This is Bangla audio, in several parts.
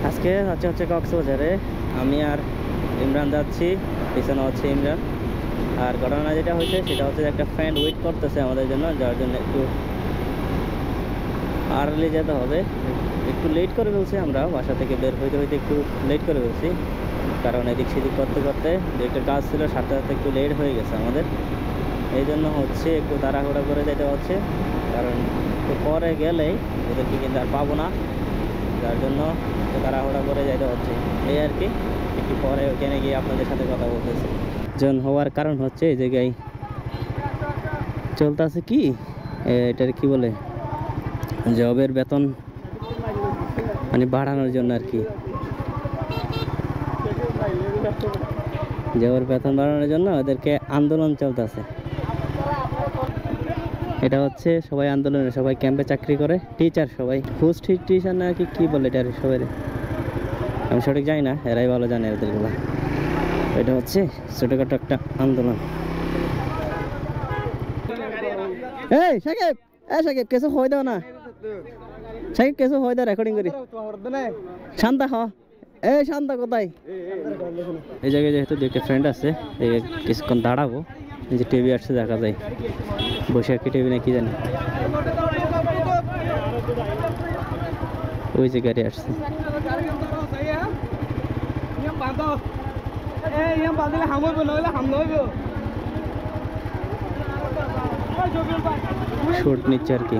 আজকে হচ্ছে কক্সবাজারে আমি আর ইমরান যাচ্ছি, পিছনে হচ্ছে ইমরান। আর ঘটনা যেটা হয়েছে সেটা হচ্ছে একটা ফ্রেন্ড ওয়েট করতেছে আমাদের জন্য, যার জন্য একটু আর্লি যেতে হবে। একটু লেট করে ফেলছি, আমরা বাসা থেকে বের হইতে হইতে একটু লেট করে ফেলছি, কারণ এদিক সেদিক করতে করতে একটা কাজ ছিল, সাথে সাথে একটু লেট হয়ে গেছে আমাদের। এই জন্য হচ্ছে একটু তাড়াহুড়া করে যেতে হচ্ছে, কারণ একটু পরে গেলেই ওদেরকে কিন্তু আর পাবো না, যার জন্য একটু তাড়াহুড়া করে যেতে হচ্ছে। এই আর কি, একটু পরে ওখানে গিয়ে আপনাদের সাথে কথা বলতেছি। জন হওয়ার কারণ হচ্ছে এই জায়গায় চলতেছে কি, এটার কি বলে, জবের বেতন মানে বাড়ানোর জন্য আর কি, জবের বেতন বাড়ানোর জন্য ওদেরকে আন্দোলন চলতেছে। এটা হচ্ছে সবাই আন্দোলনে, সবাই ক্যাম্পে চাকরি করে, টিচার সবাই, হোস্ট টিচার না কি কি বলে এটা সবাই, আমি সঠিক জানি না, এরাই ভালো জানে ওদেরগুলো। এটা হচ্ছে ছোটখাটো একটা আন্দোলন। এই সাকিব, সাকিব কিছু হয়ে দাও না, সাকিব কিছু হয়ে দাও, রেকর্ডিং করি। শান্তা হ, এই শান্তা কোথায়? এই জায়গায় যেহেতু দুইটা ফ্রেন্ড আছে, কিছুক্ষণ দাঁড়াবো, যে টিভি আসছে দেখা যায়, বসে আর কি টিভি না কি জানি, ওই যে গাড়ি আসছে। শর্ট নিচ্ছে আর কি।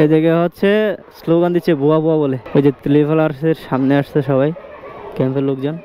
এই জায়গায় হচ্ছে স্লোগান দিচ্ছে বুয়া বুয়া বলে, ওই যে ট্রাভেলার্সের সামনে আসছে সবাই, ক্যাম্পের লোকজন।